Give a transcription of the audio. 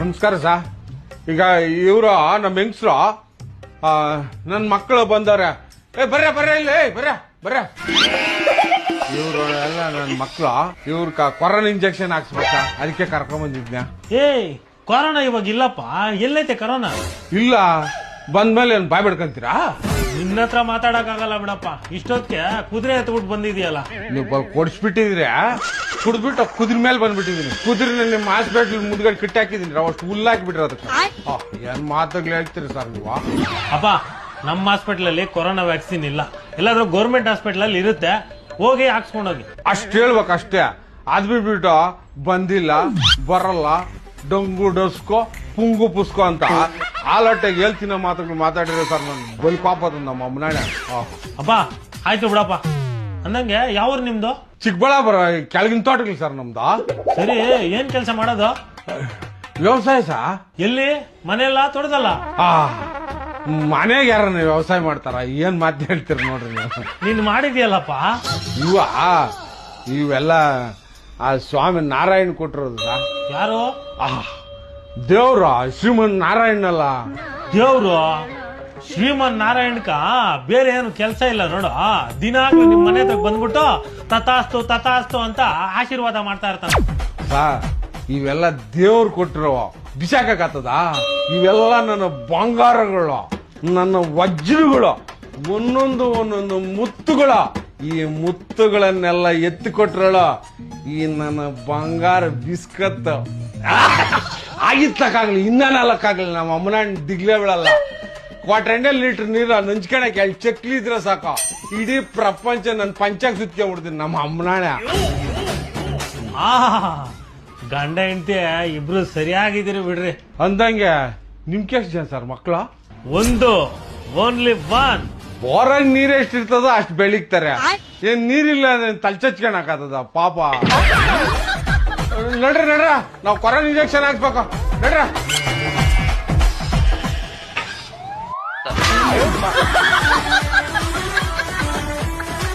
ನಮಸ್ಕಾರ ಸಾ. ಈಗ ಇವರು ನಮ್ಮ ಹೆಂಗಸ್ರು ನನ್ನ ಮಕ್ಕಳು ಬಂದವ್ರೆ. ಬರ್ರ ಇಲ್ಲಿ ಬರ್ರ. ಇವ್ರು ಎಲ್ಲ ನನ್ನ ಮಕ್ಕಳು. ಇವ್ರ ಕೊರೋನಾ ಇಂಜೆಕ್ಷನ್ ಹಾಕ್ಸ್ಬೇಕಾ, ಅದಕ್ಕೆ ಕರ್ಕೊಂಡ್ ಬಂದಿದ್ನ. ಕೊರೋನಾ ಇವಾಗ ಇಲ್ಲಪ್ಪ. ಎಲ್ಲೈತೆ ಕೊರೋನಾ? ಇಲ್ಲ, ಬಂದ್ಮೇಲೆ ಏನ್ ಬಾಯ್ ಬಿಡ್ಕಂತೀರಾ? ನಿನ್ನ ಹತ್ರ ಮಾತಾಡಕ್ ಆಗಲ್ಲ ಬಿಡಪ್ಪ. ಇಷ್ಟೊತ್ತಿಗೆ ಕುದುರೆ ಎತ್ಬಿಟ್ಟು ಬಂದಿದ್ಯಲ್ಲ. ನೀವು ಕೊಡಿಸ್ಬಿಟ್ಟಿದ್ರಿ, ಕುಡ್ದ್ಬಿಟ್ಟು ಕುದುರೆ ಮೇಲೆ ಬಂದ್ಬಿಟ್ಟಿದೀನಿ. ಕುದುರೆ ನಿಮ್ಮ ಹಾಸ್ಪಿಟ್ಲ್ ಮುಂದ್ಗಡೆ ಕಿಟ್ ಹಾಕಿದೀನಿ, ಅಷ್ಟು ಹುಲ್ಲಾಕಿಬಿಟ್ರಿ ಅದಕ್ಕೆ. ಏನ್ ಮಾತುಗಳು ಹೇಳ್ತೀರಿ ಸರ್ ನೀವು? ಅಪ್ಪ, ನಮ್ಮ ಹಾಸ್ಪಿಟಲ್ ಅಲ್ಲಿ ಕೊರೋನಾ ವ್ಯಾಕ್ಸಿನ್ ಇಲ್ಲ. ಎಲ್ಲಾದ್ರೂ ಗೌರ್ಮೆಂಟ್ ಹಾಸ್ಪಿಟಲ್ ಅಲ್ಲಿ ಇರುತ್ತೆ, ಹೋಗಿ ಹಾಕ್ಸ್ಕೊಂಡೋಗಿ. ಅಷ್ಟ್ ಹೇಳ್ಬೇಕು ಅಷ್ಟೇ. ಅದ್ ಬಿಟ್ಬಿಟ್ಟು ಬಂದಿಲ್ಲ, ಬರಲ್ಲ, ಡೊಂಗು ಡಸ್ಕೋ ಪುಂಗು ಪುಸ್ಕೋ ಅಂತ ಆಲೋಟೆಗೆ ಹೇಳ್ತಿನ ಮಾತುಗಳು ಮಾತಾಡಿರೋ ಸರ್. ನನ್ ಬಲ್ ಪಾಪ ನಮ್ಮ ಅಮ್ಮನಾಳೆ. ಅಪ್ಪ ಆಯ್ತು ಬಿಡಪ್ಪ. ಅಂದಂಗೆ ಯಾವ್ರು ನಿಮ್ದು? ಚಿಕ್ಕಬಳ್ಳಾಪುರ ಕೆಳಗಿನ ತೋಟಗಳು ಸರ್ ನಮ್ದು. ಸರಿ, ಏನ್ ಕೆಲಸ ಮಾಡೋದು? ವ್ಯವಸಾಯ ಸಾ. ಎಲ್ಲಿ? ಮನೆಯಲ್ಲ, ತೋಟದಲ್ಲ? ಮನೆಗೆ ಯಾರನ್ನ ವ್ಯವಸಾಯ ಮಾಡ್ತಾರ? ಏನ್ ಮಾತು ಹೇಳ್ತೀರ ನೋಡ್ರಿ ನೀವು. ನೀನ್ ಮಾಡಿದ್ಯಲ್ಲಪ್ಪ. ಇವೆಲ್ಲ ಆ ಸ್ವಾಮಿ ನಾರಾಯಣ್ ಕೊಟ್ಟಿರೋದು ಸಾ. ಯಾರು? ದೇವ್ರ ಶ್ರೀಮನ್ ನಾರಾಯಣ್ ಅಲ್ಲ. ದೇವ್ರು ಶ್ರೀಮನ್ ನಾರಾಯಣಕ ಬೇರೆ ಏನು ಕೆಲಸ ಇಲ್ಲ ನೋಡು. ದಿನಾಗ್ಲೂ ನಿಮ್ ಮನೆ ಹತ್ರ ಬಂದ್ಬಿಟ್ಟು ತಥಾಸ್ತು ಅಂತ ಆಶೀರ್ವಾದ ಮಾಡ್ತಾ ಇರ್ತಾನೆ. ಇವೆಲ್ಲ ದೇವ್ರು ಕೊಟ್ಟಿರೋ ಬಿಸಾಕತ್ತದ. ಇವೆಲ್ಲ ನನ್ನ ಬಂಗಾರಗಳು, ನನ್ನ ವಜ್ರಗಳು, ಒಂದೊಂದು ಮುತ್ತುಗಳು. ಈ ಮುತ್ತುಗಳನ್ನೆಲ್ಲ ಎತ್ತಿಕೊಟ್ರಳ ಈ ನನ್ನ ಬಂಗಾರ ಬಿಸ್ಕತ್ ಆಗಿತ್ತಕ್ಕಾಗ್ಲಿ, ಇನ್ನಕ್ಕಾಗ್ಲಿ. ನಮ್ಮ ಅಮ್ಮನ ದಿಗ್ಲೇ ಬೀಳಲ್ಲ. 2 ಲೀಟರ್ ನೀರು ನಂಚ್ಕೊಳಕ್ಕೆ ಅಲ್ಲಿ ಚಕ್ಲಿ ಇದ್ರೆ ಸಾಕು, ಇಡೀ ಪ್ರಪಂಚ ನನ್ನ ಪಂಚಾಕ್ ಸುತ್ಕೊಂಡ್ಬಿಡ್ತೀನಿ ನಮ್ಮ ಅಮ್ಮನಾಳೆ. ಗಂಡ ಹೆಂಡತಿ ಇಬ್ರು ಸರಿಯಾಗಿದ್ದೀರಿ ಬಿಡ್ರಿ. ಅಂದಂಗೆ ನಿಮ್ಗೆ ಎಷ್ಟು ಜನ ಸರ್ ಮಕ್ಕಳು? Only one. ಬೋರಾಗ ನೀರ್ ಎಷ್ಟಿರ್ತದೋ ಅಷ್ಟು ಬೆಳಿತಾರೆ. ಏನ್ ನೀರಿಲ್ಲ ತಲ್ಚಚ್ಕೊಳಕತ್ತದ ಪಾಪ. ನಡ್ರ ನಾವ್ ಕೊರೋನಾ ಇಂಜೆಕ್ಷನ್ ಹಾಕ್ಬೇಕು. ನಡ್ರ.